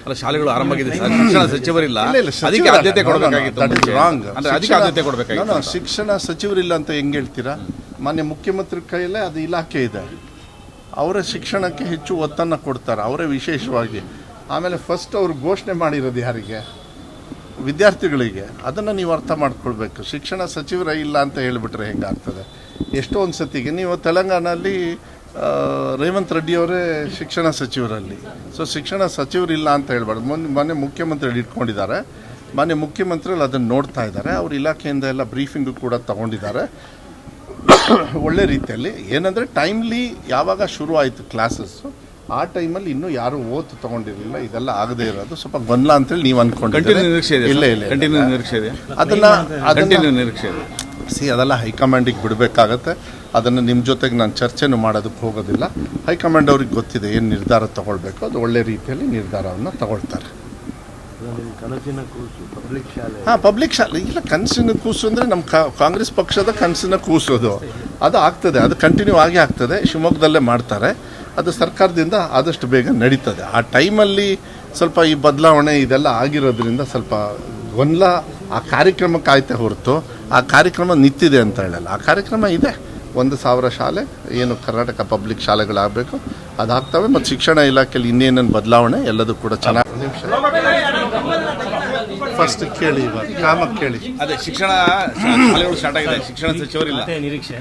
ಅಲ್ಲ, ಶಾಲೆಗಳು ಆರಂಭ ಆಗಿದೆ, ಶಿಕ್ಷಣ ಸಚಿವರಿಲ್ಲ, ಅದಕ್ಕೆ ಆದ್ಯತೆ ಕೊಡಬೇಕಾಗಿತ್ತು. ಅದಕ್ಕೆ ಆದ್ಯತೆ ಕೊಡಬೇಕಾಗಿತ್ತು. ಶಿಕ್ಷಣ ಸಚಿವರಿಲ್ಲ ಅಂತ ಹೆಂಗೆ ಹೇಳ್ತೀರಾ? ಮಾನ್ಯ ಮುಖ್ಯಮಂತ್ರಿ ಕೈಯಲ್ಲೇ ಅದು ಇಲಾಖೆ ಇದೆ, ಅವರ ಶಿಕ್ಷಣಕ್ಕೆ ಹೆಚ್ಚು ಒತ್ತನ್ನು ಕೊಡ್ತಾರೆ, ಅವರೇ ವಿಶೇಷವಾಗಿ. ಆಮೇಲೆ ಫಸ್ಟ್ ಅವರು ಘೋಷಣೆ ಮಾಡಿರೋದು ಯಾರಿಗೆ? ವಿದ್ಯಾರ್ಥಿಗಳಿಗೆ. ಅದನ್ನು ನೀವು ಅರ್ಥ ಮಾಡ್ಕೊಳ್ಬೇಕು. ಶಿಕ್ಷಣ ಸಚಿವರೇ ಇಲ್ಲ ಅಂತ ಹೇಳಿಬಿಟ್ರೆ ಹೆಂಗಾಗ್ತದೆ? ಎಷ್ಟೊಂದು ಸತಿಗೆ ನೀವು ತೆಲಂಗಾಣಲ್ಲಿ ರೇವಂತ್ ರೆಡ್ಡಿಯವರೇ ಶಿಕ್ಷಣ ಸಚಿವರಲ್ಲಿ. ಸೊ ಶಿಕ್ಷಣ ಸಚಿವರಿಲ್ಲ ಅಂತ ಹೇಳ್ಬಾರ್ದು. ಮೊನ್ನೆ ಮುಖ್ಯಮಂತ್ರಿ ಇಟ್ಕೊಂಡಿದ್ದಾರೆ, ಮಾನ್ಯ ಮುಖ್ಯಮಂತ್ರಿಗಳು ಅದನ್ನು ನೋಡ್ತಾ ಇದ್ದಾರೆ. ಅವ್ರ ಇಲಾಖೆಯಿಂದ ಎಲ್ಲ ಬ್ರೀಫಿಂಗು ಕೂಡ ತಗೊಂಡಿದ್ದಾರೆ ಒಳ್ಳೆ ರೀತಿಯಲ್ಲಿ. ಏನಂದರೆ ಟೈಮ್ಲಿ ಯಾವಾಗ ಶುರು ಆಯಿತು ಕ್ಲಾಸಸ್ಸು, ಆ ಟೈಮಲ್ಲಿ ಇನ್ನೂ ಯಾರು ಓದ್ ತಗೊಂಡಿರಲಿಲ್ಲ. ಇದೆಲ್ಲ ಆಗದೆ ಇರೋದು ಸ್ವಲ್ಪ ಗೊಂದಲ ಅಂತೇಳಿ ನೀವು ಅನ್ಕೊಂಡಿದ್ದೀರಿ. ಅದೆಲ್ಲ ಹೈಕಮಾಂಡಿಗೆ ಬಿಡಬೇಕಾಗತ್ತೆ. ಅದನ್ನು ನಿಮ್ಮ ಜೊತೆಗೆ ನಾನು ಚರ್ಚೆನೂ ಮಾಡೋದಕ್ಕೆ ಹೋಗೋದಿಲ್ಲ. ಹೈಕಮಾಂಡ್ ಅವ್ರಿಗೆ ಗೊತ್ತಿದೆ ಏನು ನಿರ್ಧಾರ ತಗೊಳ್ಬೇಕು, ಅದು ಒಳ್ಳೆ ರೀತಿಯಲ್ಲಿ ನಿರ್ಧಾರವನ್ನು ತಗೊಳ್ತಾರೆ. ಪಬ್ಲಿಕ್ ಶಾಲೆ ಇಲ್ಲ, ಕನಸಿನ ಕೂಸು ಅಂದರೆ ನಮ್ಮ ಕಾಂಗ್ರೆಸ್ ಪಕ್ಷದ ಕನಸಿನ ಕೂಸೋದು ಅದು ಆಗ್ತದೆ, ಅದು ಕಂಟಿನ್ಯೂ ಆಗೇ ಆಗ್ತದೆ. ಶಿವಮೊಗ್ಗದಲ್ಲೇ ಮಾಡ್ತಾರೆ, ಅದು ಸರ್ಕಾರದಿಂದ ಆದಷ್ಟು ಬೇಗ ನಡೀತದೆ. ಆ ಟೈಮಲ್ಲಿ ಸ್ವಲ್ಪ ಈ ಬದಲಾವಣೆ ಇದೆಲ್ಲ ಆಗಿರೋದ್ರಿಂದ ಸ್ವಲ್ಪ ಗೊಂದಲ. ಆ ಕಾರ್ಯಕ್ರಮಕ್ಕೆ ಆಯ್ತೆ ಹೊರತು ಆ ಕಾರ್ಯಕ್ರಮ ನಿಂತಿದೆ ಅಂತ ಹೇಳಲ್ಲ. ಆ ಕಾರ್ಯಕ್ರಮ ಇದೆ. 1,000 ಶಾಲೆ ಏನು ಕರ್ನಾಟಕ ಪಬ್ಲಿಕ್ ಶಾಲೆಗಳಾಗಬೇಕು, ಅದಾಗ್ತವೆ. ಮತ್ತು ಶಿಕ್ಷಣ ಇಲಾಖೆಯಲ್ಲಿ ಇನ್ನೇನೇನು ಬದಲಾವಣೆ ಎಲ್ಲದೂ ಕೂಡ ಚೆನ್ನಾಗಿ. ಫಸ್ಟ್ ಕೇಳಿ, ಇವಾಗ ಕಾಮಕ್ಕೆ ಕೇಳಿ. ಅದೇ ಶಿಕ್ಷಣ ಶಾಲೆಗಳು ಸ್ಟಾರ್ಟ್ ಆಗಿದೆ, ಶಿಕ್ಷಣ ಸಚಿವರಿಲ್ಲ ನಿರೀಕ್ಷೆ.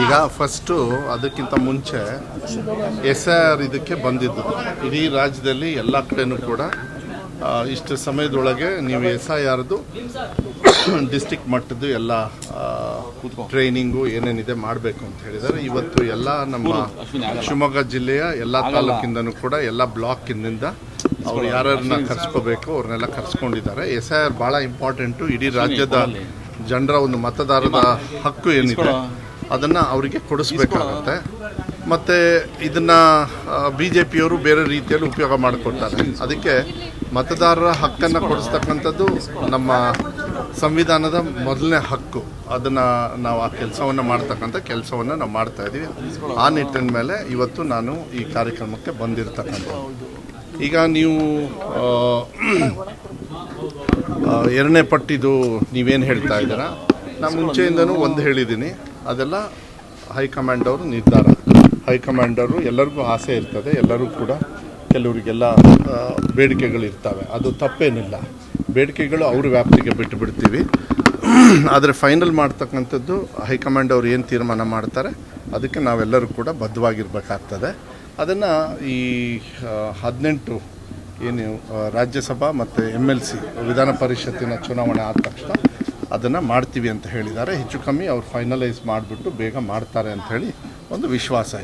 ಈಗ ಫಸ್ಟು ಅದಕ್ಕಿಂತ ಮುಂಚೆ SIR ಇದಕ್ಕೆ ಬಂದಿದ್ದು ಇಡೀ ರಾಜ್ಯದಲ್ಲಿ ಎಲ್ಲ ಕಡೆನೂ ಕೂಡ ಇಷ್ಟು ಸಮಯದೊಳಗೆ ನೀವು SIRದು ಡಿಸ್ಟಿಕ್ ಮಟ್ಟದ್ದು ಎಲ್ಲ ಟ್ರೈನಿಂಗು ಏನೇನಿದೆ ಮಾಡಬೇಕು ಅಂತ ಹೇಳಿದ್ದಾರೆ. ಇವತ್ತು ಎಲ್ಲ ನಮ್ಮ ಶಿವಮೊಗ್ಗ ಜಿಲ್ಲೆಯ ಎಲ್ಲ ತಾಲೂಕಿಂದನೂ ಕೂಡ ಎಲ್ಲ ಬ್ಲಾಕಿನಿಂದ ಅವ್ರು ಯಾರನ್ನ ಕರ್ಸ್ಕೋಬೇಕು ಅವ್ರನ್ನೆಲ್ಲ ಕರ್ಸ್ಕೊಂಡಿದ್ದಾರೆ. SIR ಭಾಳ ಇಂಪಾರ್ಟೆಂಟು. ಇಡೀ ರಾಜ್ಯದ ಜನರ ಒಂದು ಮತದಾರರ ಹಕ್ಕು ಏನಿದೆ ಅದನ್ನು ಅವರಿಗೆ ಕೊಡಿಸ್ಬೇಕಾಗತ್ತೆ. ಮತ್ತು ಇದನ್ನು BJPಯವರು ಬೇರೆ ರೀತಿಯಲ್ಲಿ ಉಪಯೋಗ ಮಾಡಿಕೊಡ್ತಾರೆ. ಅದಕ್ಕೆ ಮತದಾರರ ಹಕ್ಕನ್ನು ಕೊಡಿಸ್ತಕ್ಕಂಥದ್ದು ನಮ್ಮ ಸಂವಿಧಾನದ ಮೊದಲನೇ ಹಕ್ಕು. ಅದನ್ನು ನಾವು ಆ ಕೆಲಸವನ್ನು ಮಾಡ್ತಕ್ಕಂಥ ಕೆಲಸವನ್ನು ನಾವು ಮಾಡ್ತಾಯಿದ್ದೀವಿ. ಆ ನಿಟ್ಟಿನ ಮೇಲೆ ಇವತ್ತು ನಾನು ಈ ಕಾರ್ಯಕ್ರಮಕ್ಕೆ ಬಂದಿರತಕ್ಕಂಥದ್ದು. ಈಗ ನೀವು ಎರಡನೇ ಪಟ್ಟಿದು ನೀವೇನು ಹೇಳ್ತಾ ಇದ್ದೀರಾ, ನಾನು ಮುಂಚೆಯಿಂದನೂ ಒಂದು ಹೇಳಿದ್ದೀನಿ, ಅದೆಲ್ಲ ಹೈಕಮಾಂಡ್ ಅವರು ನಿರ್ಧಾರ. ಹೈಕಮಾಂಡ್ ಅವರು ಎಲ್ಲರಿಗೂ ಆಸೆ ಇರ್ತದೆ, ಎಲ್ಲರೂ ಕೂಡ ಕೆಲವರಿಗೆಲ್ಲ ಬೇಡಿಕೆಗಳಿರ್ತವೆ, ಅದು ತಪ್ಪೇನಿಲ್ಲ. ಬೇಡಿಕೆಗಳು ಅವ್ರ ವ್ಯಾಪ್ತಿಗೆ ಬಿಟ್ಟು ಬಿಡ್ತೀವಿ. ಆದರೆ ಫೈನಲ್ ಮಾಡ್ತಕ್ಕಂಥದ್ದು ಹೈಕಮಾಂಡ್ ಅವರು ಏನು ತೀರ್ಮಾನ ಮಾಡ್ತಾರೆ ಅದಕ್ಕೆ ನಾವೆಲ್ಲರೂ ಕೂಡ ಬದ್ಧವಾಗಿರಬೇಕಾಗ್ತದೆ. ಅದನ್ನು ಈ 18 ಏನು ರಾಜ್ಯಸಭಾ ಮತ್ತು MLC ವಿಧಾನ ಪರಿಷತ್ತಿನ ಚುನಾವಣೆ ಆದ ತಕ್ಷಣ ಅದನ್ನು ಮಾಡ್ತೀವಿ ಅಂತ ಹೇಳಿದ್ದಾರೆ. ಹೆಚ್ಚು ಕಮ್ಮಿ ಅವ್ರು ಫೈನಲೈಸ್ ಮಾಡಿಬಿಟ್ಟು ಬೇಗ ಮಾಡ್ತಾರೆ ಅಂಥೇಳಿ ಒಂದು ವಿಶ್ವಾಸ ಇದೆ.